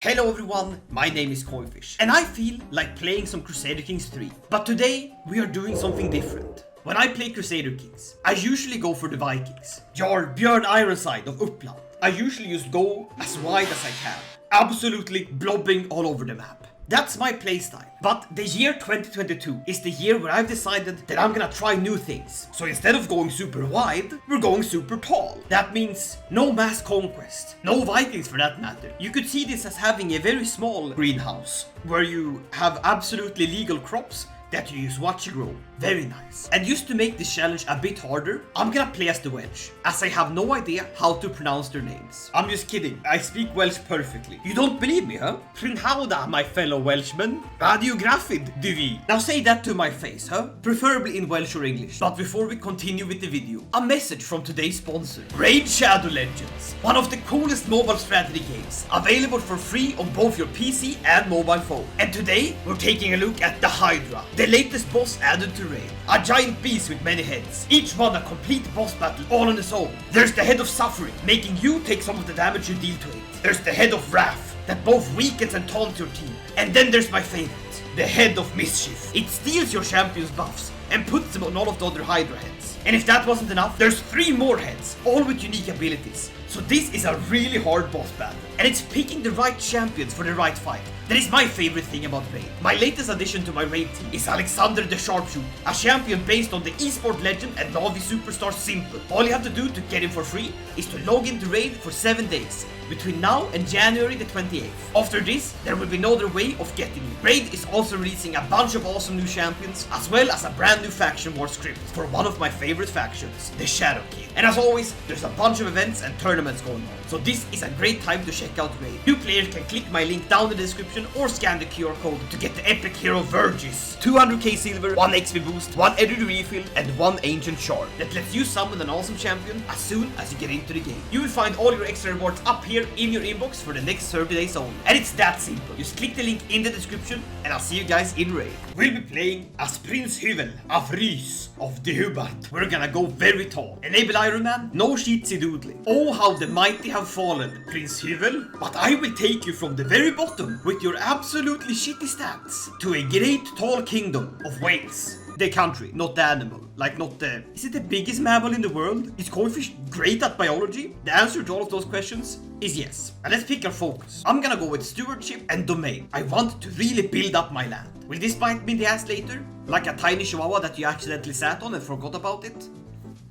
Hello everyone, my name is Koifish, and I feel like playing some Crusader Kings 3. But today, we are doing something different. When I play Crusader Kings, I usually go for the Vikings. Jarl Björn Ironside of Uppland. I usually just go as wide as I can, absolutely blobbing all over the map. That's my playstyle. But the year 2022 is the year where I've decided that I'm gonna try new things. So instead of going super wide, we're going super tall. That means no mass conquest, no Vikings for that matter. You could see this as having a very small greenhouse, where you have absolutely legal crops that you use watch grow. Very nice. And just to make this challenge a bit harder, I'm gonna play as the Welsh, as I have no idea how to pronounce their names. I'm just kidding, I speak Welsh perfectly. You don't believe me, huh? Prynhawda, my fellow Welshmen. Radiografid, du vi. Now say that to my face, huh? Preferably in Welsh or English. But before we continue with the video, a message from today's sponsor, Raid Shadow Legends. One of the coolest mobile strategy games, available for free on both your PC and mobile phone. And today, we're taking a look at the Hydra, the latest boss added to Raid. A giant beast with many heads, each one a complete boss battle all on its own. There's the Head of Suffering, making you take some of the damage you deal to it. There's the Head of Wrath, that both weakens and taunts your team. And then there's my favorite, the Head of Mischief. It steals your champion's buffs and puts them on all of the other Hydra heads. And if that wasn't enough, there's 3 more heads, all with unique abilities. So this is a really hard boss battle, and it's picking the right champions for the right fight. That is my favorite thing about Raid. My latest addition to my Raid team is Alexander the Sharpshooter, a champion based on the esport legend and Navi superstar Simple. All you have to do to get him for free is to log into Raid for 7 days, between now and January the 28th. After this, there will be no other way of getting you. Raid is also releasing a bunch of awesome new champions, as well as a brand new faction war script for one of my favorite factions, the Shadow King. And as always, there's a bunch of events and tournaments going on, so this is a great time to check out Raid. New players can click my link down in the description or scan the QR code to get the epic hero Vergis. 200k silver, 1 XP boost, 1 energy refill, and 1 ancient shard that lets you summon an awesome champion as soon as you get into the game. You will find all your extra rewards up here in your inbox for the next 30 days only. And it's that simple. Just click the link in the description and I'll see you guys in Raid. We'll be playing as Prince Hyvel of Rys of the Hubert. We're gonna go very tall. Enable Iron Man, no sheetsy doodling. Oh, how the mighty have fallen, Prince Hyvel. But I will take you from the very bottom with your absolutely shitty stats to a great tall kingdom of Wales. The country, not the animal. Like not the... Is it the biggest mammal in the world? Is Koifish great at biology? The answer to all of those questions is yes. And let's pick our focus. I'm gonna go with stewardship and domain. I want to really build up my land. Will this bite me in the ass later? Like a tiny chihuahua that you accidentally sat on and forgot about it?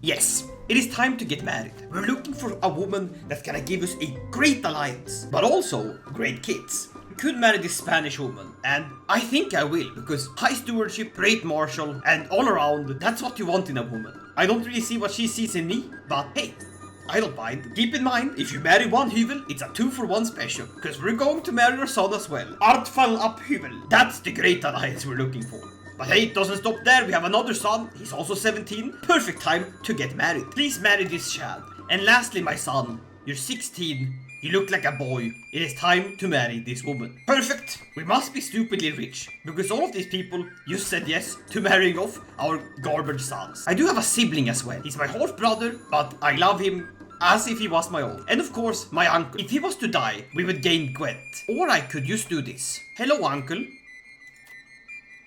Yes. It is time to get married. We're looking for a woman that's gonna give us a great alliance, but also great kids. Could marry this Spanish woman, and I think I will, because high stewardship, great martial, and all around, that's what you want in a woman. I don't really see what she sees in me, but hey, I don't mind. Keep in mind, if you marry one Hyvel, it's a 2-for-1 special, because we're going to marry your son as well. Artfall up Hyvel. That's the great alliance we're looking for. But hey, it doesn't stop there, we have another son, he's also 17, perfect time to get married. Please marry this child. And lastly, my son, you're 16, you look like a boy. It is time to marry this woman. Perfect! We must be stupidly rich, because all of these people just said yes to marrying off our garbage sons. I do have a sibling as well. He's my half brother, but I love him as if he was my own. And of course, my uncle. If he was to die, we would gain Gwent. Or I could just do this. Hello, uncle.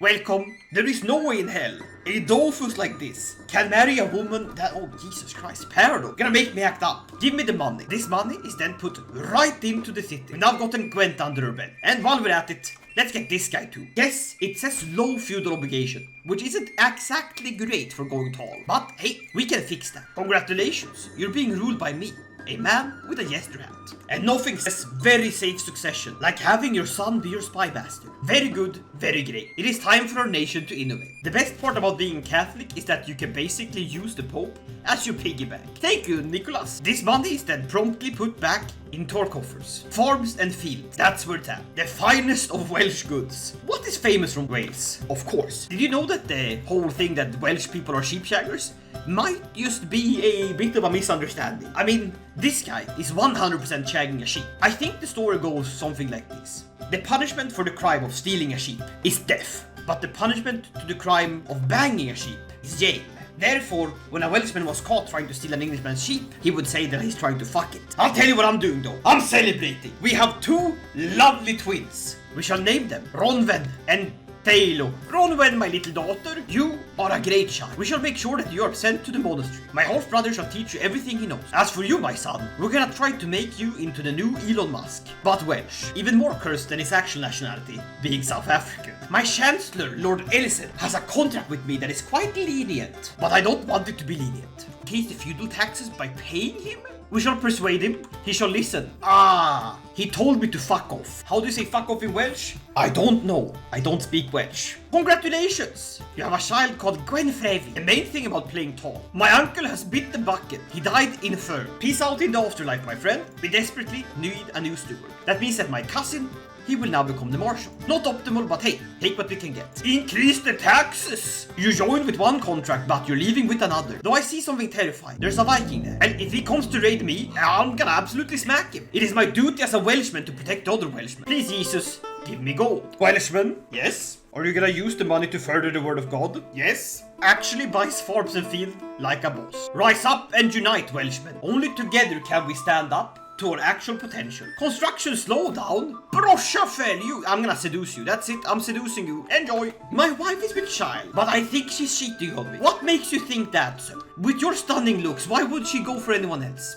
Welcome. There is no way in hell a doofus like this can marry a woman that, oh Jesus Christ, Paradox, gonna make me act up. Give me the money. This money is then put right into the city. We've now gotten Gwent under our belt. And while we're at it, let's get this guy too. Yes, it says low feudal obligation, which isn't exactly great for going tall. But hey, we can fix that. Congratulations, you're being ruled by me. A man with a jester hat. And nothing says very safe succession like having your son be your spy master. Very good, very great. It is time for our nation to innovate. The best part about being Catholic is that you can basically use the Pope as your piggy bank. Thank you, Nicholas. This money is then promptly put back into our coffers. Farms and fields, that's where it's at. The finest of Welsh goods. What is famous from Wales? Of course. Did you know that the whole thing that Welsh people are sheep shaggers might just be a bit of a misunderstanding? I mean, this guy is 100% shagging a sheep. I think the story goes something like this. The punishment for the crime of stealing a sheep is death, but the punishment to the crime of banging a sheep is jail. Therefore, when a Welshman was caught trying to steal an Englishman's sheep, he would say that he's trying to fuck it. I'll tell you what I'm doing though. I'm celebrating. We have 2 lovely twins. We shall name them Ronwen and Taylor. Ronwen, my little daughter, you are a great child. We shall make sure that you are sent to the monastery. My half-brother shall teach you everything he knows. As for you, my son, we're gonna try to make you into the new Elon Musk, but Welsh. Even more cursed than his actual nationality, being South African. My chancellor, Lord Ellison, has a contract with me that is quite lenient, but I don't want it to be lenient. Increase the feudal taxes by paying him? We shall persuade him. He shall listen. Ah, he told me to fuck off. How do you say fuck off in Welsh? I don't know. I don't speak Welsh. Congratulations! You have a child called Gwenfrevi. The main thing about playing tall. My uncle has bit the bucket. He died infirm. Peace out in the afterlife, my friend. We desperately need a new steward. That means that my cousin, he will now become the marshal. Not optimal, but hey, take what we can get. Increase the taxes! You join with one contract, but you're leaving with another. Though I see something terrifying. There's a Viking there. And if he comes to raid me, I'm gonna absolutely smack him. It is my duty as a Welshman to protect the other Welshmen. Please, Jesus, give me gold. Welshman? Yes? Are you gonna use the money to further the word of God? Yes. Actually buys farms and fields like a boss. Rise up and unite, Welshmen. Only together can we stand up to our actual potential. Construction slow down. Brosha fell you. I'm gonna seduce you. That's it. I'm seducing you. Enjoy. My wife is with child, but I think she's cheating on me. What makes you think that, sir? With your stunning looks, why would she go for anyone else?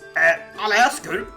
I'll ask her.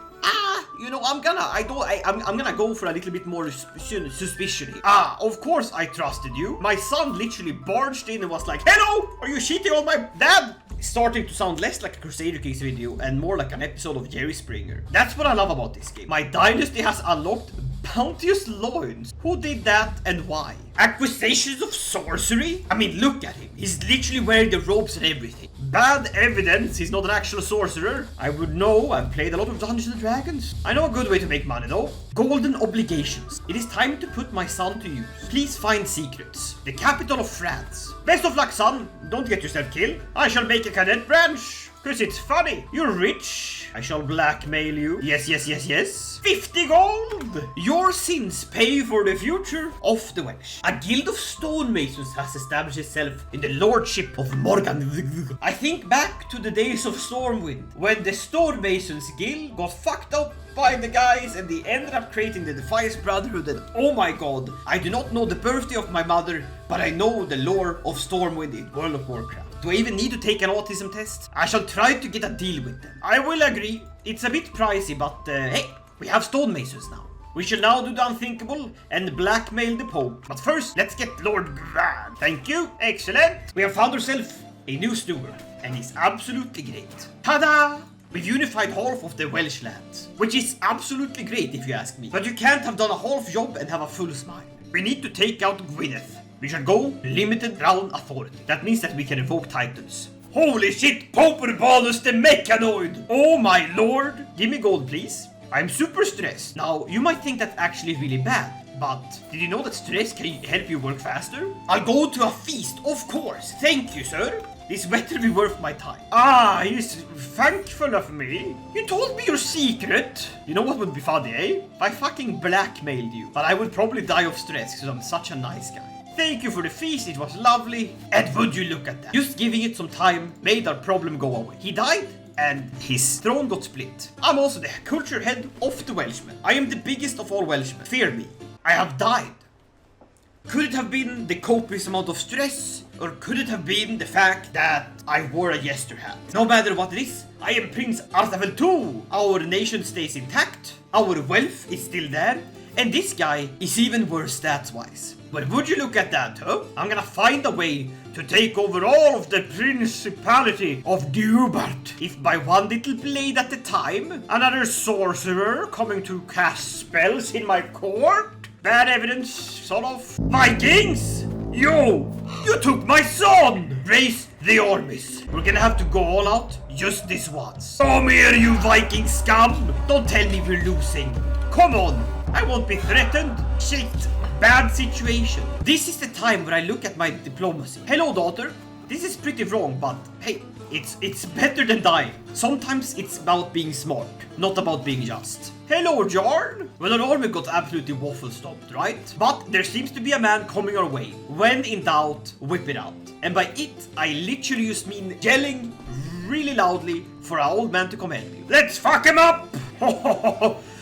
You know, I'm gonna go for a little bit more suspicion. Of course I trusted you. My son literally barged in and was like, hello, are you cheating on my dad? Starting to sound less like a Crusader Kings video and more like an episode of Jerry Springer. That's what I love about this game. My dynasty has unlocked bounteous loins. Who did that and why? Accusations of sorcery? I mean, look at him. He's literally wearing the robes and everything. Bad evidence he's not an actual sorcerer. I would know. I've played a lot of Dungeons and Dragons. I know a good way to make money though. Golden obligations. It is time to put my son to use. Please find secrets. The capital of France. Best of luck, son. Don't get yourself killed. I shall make a cadet branch. Cause it's funny. You're rich. I shall blackmail you. Yes, yes, yes, yes. 50 gold. Your sins pay for the future of the Welsh. A guild of stonemasons has established itself in the lordship of Morgan. I think back to the days of Stormwind, when the stonemasons guild got fucked up by the guys and they ended up creating the Defiance Brotherhood. And oh my god, I do not know the birthday of my mother, but I know the lore of Stormwind in World of Warcraft. Do I even need to take an autism test? I shall try to get a deal with them. I will agree. It's a bit pricey, but hey, we have stonemasons now. We shall now do the unthinkable and blackmail the Pope. But first, let's get Lord Grand. Thank you. Excellent. We have found ourselves a new steward, and he's absolutely great. Ta-da! We've unified half of the Welsh lands, which is absolutely great if you ask me. But you can't have done a half job and have a full smile. We need to take out Gwyneth. We shall go limited crown authority. That means that we can evoke titles. Holy shit, Poperbalus the Mechanoid! Oh my lord! Give me gold, please. I'm super stressed. Now, you might think that's actually really bad, but did you know that stress can help you work faster? I'll go to a feast, of course. Thank you, sir. This better be worth my time. He's thankful of me. You told me your secret. You know what would be funny, eh? If I fucking blackmailed you. But I would probably die of stress because I'm such a nice guy. Thank you for the feast, it was lovely. And would you look at that? Just giving it some time made our problem go away. He died and his throne got split. I'm also the culture head of the Welshmen. I am the biggest of all Welshmen. Fear me. I have died. Could it have been the copious amount of stress? Or could it have been the fact that I wore a jester hat? No matter what it is, I am Prince Arthafel II. Our nation stays intact. Our wealth is still there. And this guy is even worse stats-wise. But would you look at that, huh? I'm gonna find a way to take over all of the principality of Dubart. If by one little blade at a time, another sorcerer coming to cast spells in my court? Bad evidence, sort of. Vikings! You took my son! Raise the armies. We're gonna have to go all out just this once. Come here, you Viking scum! Don't tell me we're losing. Come on, I won't be threatened. Shit, bad situation. This is the time where I look at my diplomacy. Hello, daughter. This is pretty wrong, but hey, It's better than dying. Sometimes it's about being smart, not about being just. Hello, Jarl! Well, our army got absolutely waffle stomped, right? But there seems to be a man coming our way. When in doubt, whip it out. And by it, I literally just mean yelling really loudly for our old man to come help you. Let's fuck him up!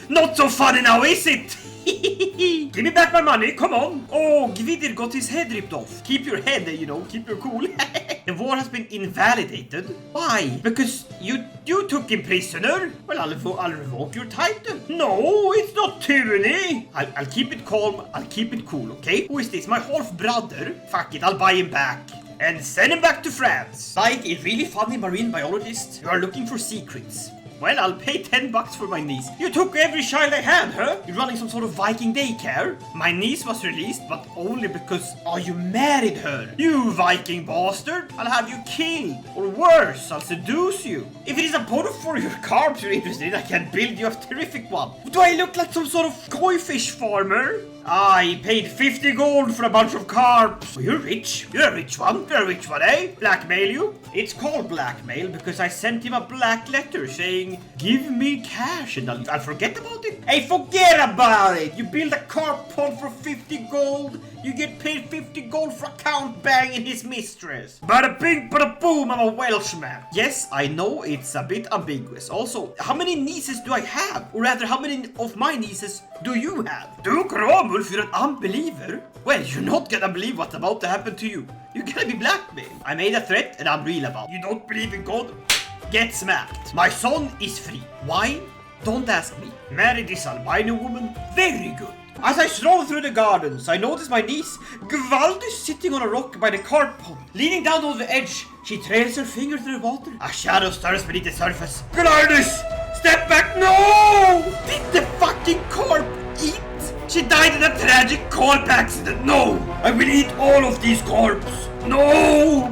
Not so funny now, is it? Give me back my money, come on! Oh, Gvidir got his head ripped off. Keep your head, you know, keep your cool. The war has been invalidated. Why? Because you took him prisoner? Well, I'll revoke your title. No, it's not tyranny. I'll keep it calm, I'll keep it cool, okay? Who is this? My half-brother? Fuck it, I'll buy him back. And send him back to France. Like a really funny marine biologist, you are looking for secrets. Well, I'll pay 10 bucks for my niece. You took every child I had, huh? You're running some sort of Viking daycare? My niece was released, but only because... Oh, you married her. You Viking bastard. I'll have you killed. Or worse, I'll seduce you. If it is a product for your carbs you're interested in, I can build you a terrific one. Do I look like some sort of Koifish farmer? I paid 50 gold for a bunch of carbs. Oh, you're rich. You're a rich one. You're a rich one, eh? Blackmail you? It's called blackmail because I sent him a black letter saying, give me cash and I'll forget about it. Hey, forget about it. You build a carp pond for 50 gold. You get paid 50 gold for a count banging his mistress. Bada bing, bada boom, I'm a Welshman. Yes, I know it's a bit ambiguous. Also, how many nieces do I have? Or rather, how many of my nieces do you have? Duke Romulf, you're an unbeliever? Well, you're not gonna believe what's about to happen to you. You're gonna be blackmailed. I made a threat and I'm real about it. You don't believe in God? Get smacked. My son is free. Why? Don't ask me. Marry this albino woman? Very good. As I stroll through the gardens, I notice my niece, Gvaldis, sitting on a rock by the carp pond. Leaning down over the edge, she trails her finger through the water. A shadow stirs beneath the surface. Gvaldis! Step back! No! Did the fucking carp eat? She died in a tragic carp accident. No! I will eat all of these carps. No!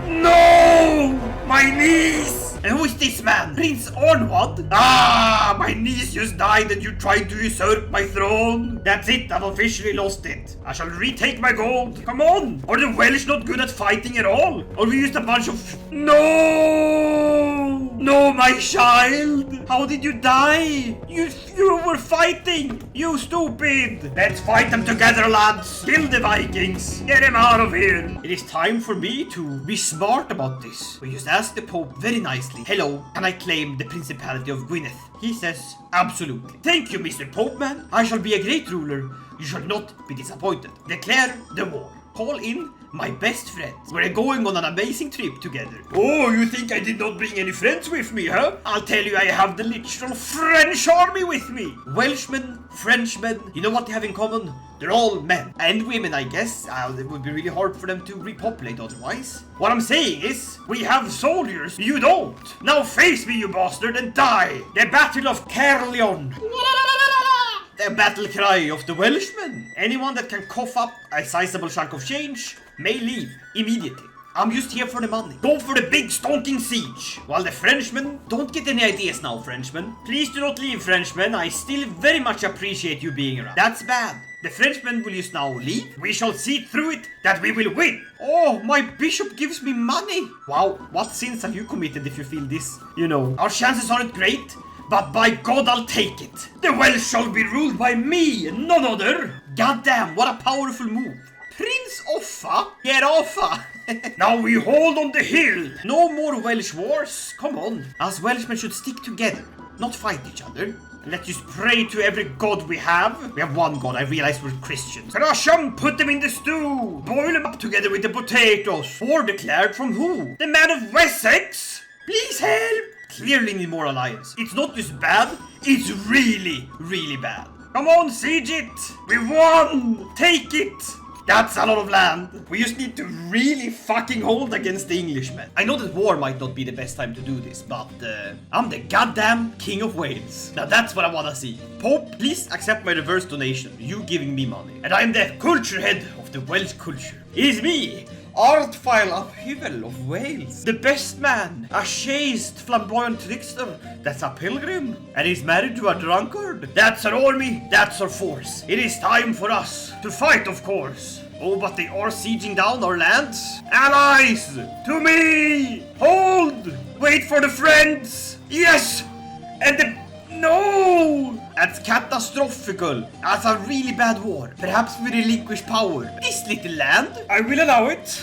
No! My niece! And who is this man? Prince Ornwald? Ah, my niece just died and you tried to usurp my throne. That's it, I've officially lost it. I shall retake my gold. Come on. Are the Welsh not good at fighting at all? Or we used a bunch of... No! No, my child. How did you die? You were fighting. You stupid. Let's fight them together, lads. Kill the Vikings. Get them out of here. It is time for me to be smart about this. We just asked the Pope very nicely. Hello, can I claim the Principality of Gwynedd? He says, absolutely. Thank you, Mr. Pope Man. I shall be a great ruler. You shall not be disappointed. Declare the war. Call in my best friends. We're going on an amazing trip together. Oh, you think I did not bring any friends with me, huh? I'll tell you, I have the literal French army with me. Welshmen, Frenchmen, you know what they have in common? They're all men. And women, I guess. It would be really hard for them to repopulate otherwise. What I'm saying is, we have soldiers. You don't. Now face me, you bastard, and die. The Battle of Caerleon. The battle cry of the Welshmen. Anyone that can cough up a sizable chunk of change may leave immediately. I'm just here for the money. Go for the big stonking siege. While the Frenchmen, don't get any ideas now, Frenchmen. Please do not leave, Frenchmen. I still very much appreciate you being around. That's bad. The Frenchmen will just now leave. We shall see through it that we will win. Oh, my bishop gives me money. Wow, what sins have you committed if you feel this? You know, our chances aren't great. But by God, I'll take it. The Welsh shall be ruled by me and none other. Goddamn, what a powerful move. Prince Offa? Get Offa. Now we hold on the hill. No more Welsh wars. Come on. Us Welshmen should stick together, not fight each other. Let's just pray to every god we have. We have one god, I realize we're Christians. Crush them, put them in the stew. Boil them up together with the potatoes. War declared from who? The man of Wessex? Please help. Clearly need more alliance. It's not just bad, it's really, really bad. Come on, siege it! We won! Take it! That's a lot of land. We just need to really fucking hold against the Englishmen. I know that war might not be the best time to do this, but I'm the goddamn King of Wales. Now that's what I wanna see. Pope, please accept my reverse donation. You giving me money. And I'm the culture head of the Welsh culture. It is me, Artfile Upheaval of Wales. The best man, a chaste, flamboyant trickster that's a pilgrim and is married to a drunkard. That's our army, that's our force. It is time for us to fight, of course. Oh, but they are sieging down our lands. Allies! To me! Hold! Wait for the friends! Yes! And the... No! That's catastrophical. That's a really bad war. Perhaps we relinquish power. This little land? I will allow it.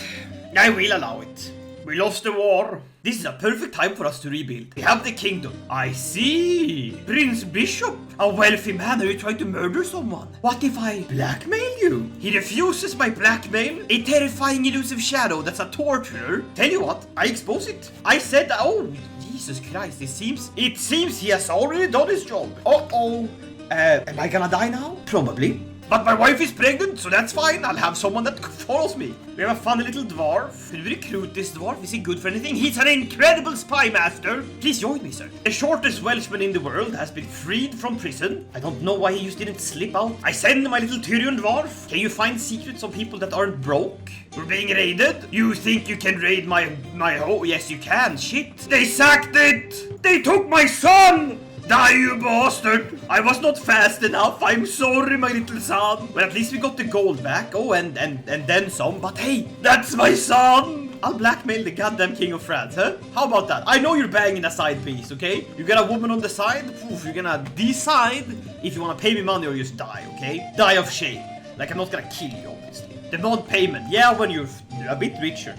I will allow it. We lost the war. This is a perfect time for us to rebuild. We have the kingdom. I see. Prince Bishop. A wealthy man. Are you trying to murder someone? What if I blackmail you? He refuses my blackmail. A terrifying elusive shadow that's a torturer. Tell you what, I expose it. I said, oh, Jesus Christ, it seems he has already done his job. Uh-oh. Am I gonna die now? Probably. But my wife is pregnant, so that's fine. I'll have someone that follows me. We have a funny little dwarf. Could we recruit this dwarf? Is he good for anything? He's an incredible spy master. Please join me, sir. The shortest Welshman in the world has been freed from prison. I don't know why he just didn't slip out. I send my little Tyrion dwarf. Can you find secrets on people that aren't broke? We're being raided. You think you can raid my home? Yes, you can. Shit. They sacked it. They took my son. Die, you bastard! I was not fast enough. I'm sorry, my little son. But at least we got the gold back. Oh, and then some. But hey, that's my son! I'll blackmail the goddamn king of France, huh? How about that? I know you're banging a side piece, okay? You got a woman on the side? Oof, you're gonna decide if you wanna pay me money or just die, okay? Die of shame. Like, I'm not gonna kill you, obviously. Demand payment. Yeah, when you're a bit richer.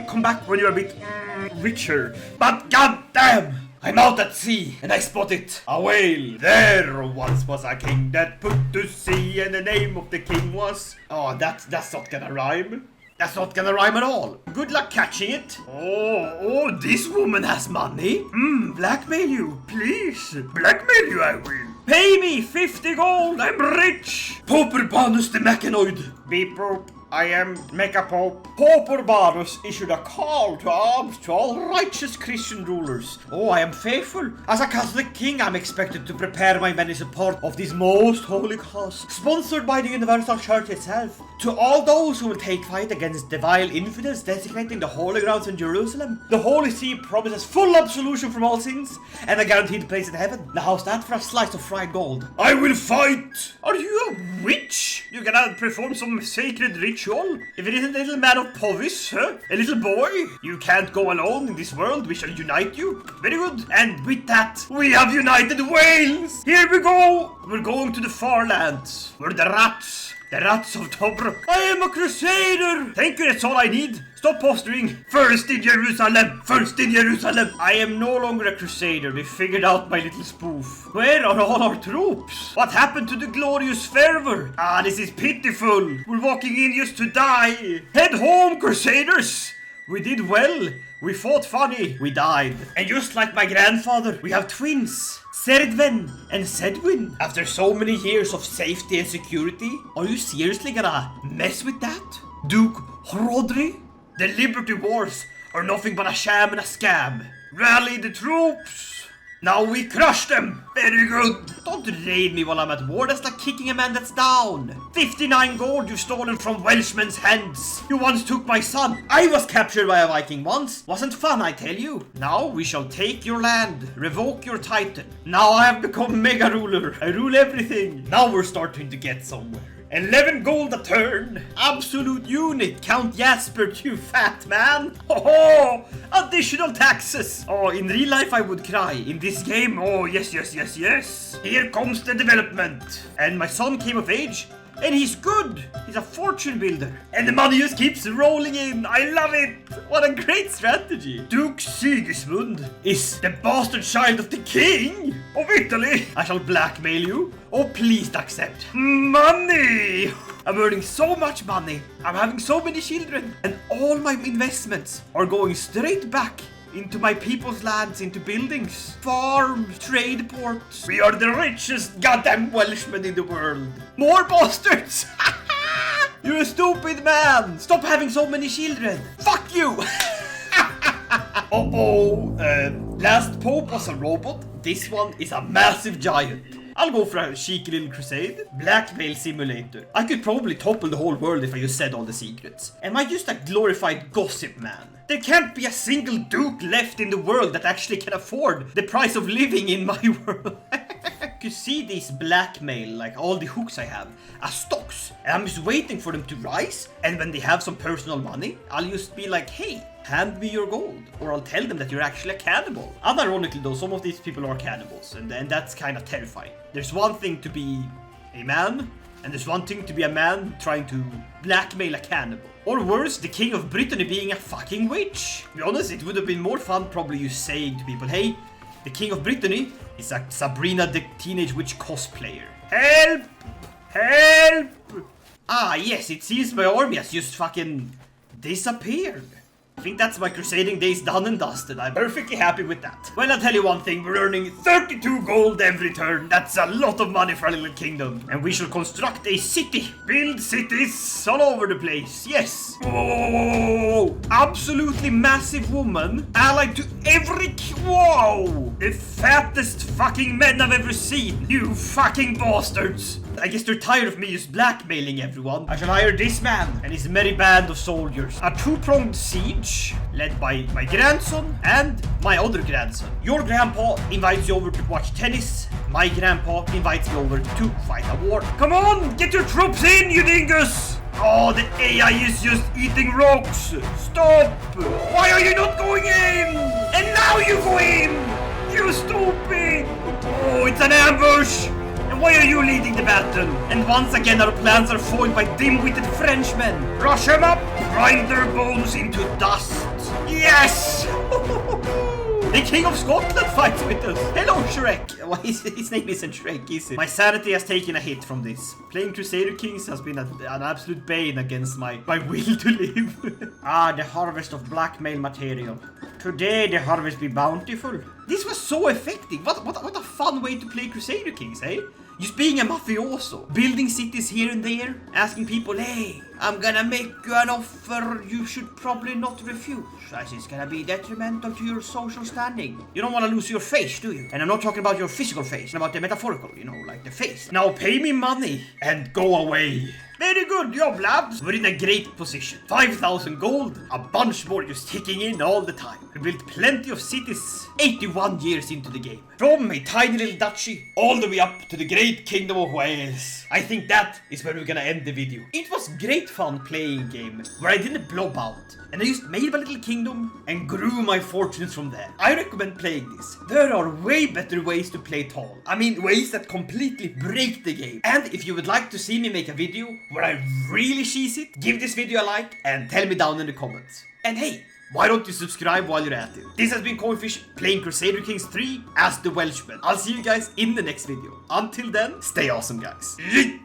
Come back when you're a bit richer. But goddamn! I'm out at sea, and I spotted a whale. There once was a king that put to sea, and the name of the king was... Oh, that's not gonna rhyme. That's not gonna rhyme at all. Good luck catching it. Oh, this woman has money. Blackmail you, please. Blackmail you, I will. Pay me 50 gold, I'm rich. Pope Urbanus the Mechanoid. Beep boop. I am Mecha Pope. Pope Urbanus issued a call to arms to all righteous Christian rulers. Oh, I am faithful. As a Catholic king, I'm expected to prepare my men in support of this most holy cause, sponsored by the Universal Church itself. To all those who will take fight against the vile infidels desecrating the holy grounds in Jerusalem, the Holy See promises full absolution from all sins and a guaranteed place in heaven. Now, how's that for a slice of fried gold? I will fight! Are you a witch? You're gonna perform some sacred ritual? If it isn't a little man of Koifish, huh? A little boy? You can't go alone in this world. We shall unite you. Very good. And with that, we have united Wales. Here we go. We're going to the far lands. We're the rats. The rats of Tobruk. I am a crusader. Thank you, that's all I need. Stop posturing. First in Jerusalem. First in Jerusalem. I am no longer a crusader. We figured out my little spoof. Where are all our troops? What happened to the glorious fervor? Ah, this is pitiful. We're walking in just to die. Head home, crusaders. We did well. We fought funny. We died. And just like my grandfather, we have twins. Seredven and Sedwin. After so many years of safety and security, are you seriously gonna mess with that? Duke Hrodri? The Liberty Wars are nothing but a sham and a scam. Rally the troops. Now we crush them. Very good. Don't raid me while I'm at war. That's like kicking a man that's down. 59 gold you've stolen from Welshmen's hands. You once took my son. I was captured by a Viking once. Wasn't fun, I tell you. Now we shall take your land. Revoke your title. Now I have become mega ruler. I rule everything. Now we're starting to get somewhere. 11 gold a turn. Absolute unit. Count Jasper, you fat man. Oh, additional taxes. Oh, in real life I would cry. In this game, oh, yes. Here comes the development. And my son came of age. And he's good. He's a fortune builder. And the money just keeps rolling in. I love it. What a great strategy. Duke Sigismund is the bastard child of the king of Italy. I shall blackmail you. Oh, please accept. Money. I'm earning so much money. I'm having so many children. And all my investments are going straight back into my people's lands, into buildings, farms, trade ports. We are the richest goddamn Welshmen in the world. More bastards! You're a stupid man! Stop having so many children! Fuck you! Last Pope was a robot. This one is a massive giant. I'll go for a cheeky little crusade. Blackmail simulator. I could probably topple the whole world if I just said all the secrets. Am I just a glorified gossip man? There can't be a single duke left in the world that actually can afford the price of living in my world. could see these blackmail, like all the hooks I have, as stocks. And I'm just waiting for them to rise. And when they have some personal money, I'll just be like, hey, hand me your gold. Or I'll tell them that you're actually a cannibal. Unironically though, some of these people are cannibals. And that's kind of terrifying. There's one thing to be a man, and there's one thing to be a man trying to blackmail a cannibal. Or worse, the king of Brittany being a fucking witch. To be honest, it would have been more fun probably you saying to people, hey, the king of Brittany is a Sabrina the Teenage Witch cosplayer. Help! Help! Ah, yes, it seems my army has just fucking disappeared. I think that's my crusading days done and dusted. I'm perfectly happy with that. Well, I'll tell you one thing, we're earning 32 gold every turn. That's a lot of money for a little kingdom. And we shall construct a city. Build cities all over the place, yes. Whoa! Absolutely massive woman, allied to every... Whoa! The fattest fucking men I've ever seen. You fucking bastards. I guess they're tired of me just blackmailing everyone. I shall hire this man and his merry band of soldiers. A two-pronged siege led by my grandson and my other grandson. Your grandpa invites you over to watch tennis. My grandpa invites me over to fight a war. Come on, get your troops in, you dingus! Oh, the AI is just eating rocks. Stop! Why are you not going in? And now you go in! You stupid! Oh, it's an ambush! And why are you leading the battle? And once again our plans are foiled by dim-witted Frenchmen. Rush them up, grind their bones into dust. Yes! The King of Scotland fights with us. Hello, Shrek. Well, his name isn't Shrek, is it? My sanity has taken a hit from this. Playing Crusader Kings has been an absolute bane against my will to live. Ah, the harvest of blackmail material. Today the harvest be bountiful. This was so effective. What a fun way to play Crusader Kings, eh? Just being a mafioso, building cities here and there, asking people, hey, I'm gonna make you an offer you should probably not refuse, as it's gonna be detrimental to your social standing. You don't want to lose your face, do you? And I'm not talking about your physical face, I'm about the metaphorical, you know, like the face. Now pay me money and go away. Very good job, lads. We're in a great position. 5,000 gold, a bunch more just ticking in all the time. We built plenty of cities 81 years into the game. From a tiny little duchy all the way up to the great kingdom of Wales. I think that is where we're gonna end the video. It was great fun playing a game where I didn't blob out. And I just made my little kingdom and grew my fortunes from there. I recommend playing this. There are way better ways to play tall. I mean, ways that completely break the game. And if you would like to see me make a video where I really cheese it, give this video a like and tell me down in the comments. And hey, why don't you subscribe while you're at it? This has been Koifish playing Crusader Kings 3 as the Welshman. I'll see you guys in the next video. Until then, stay awesome, guys. Yeet!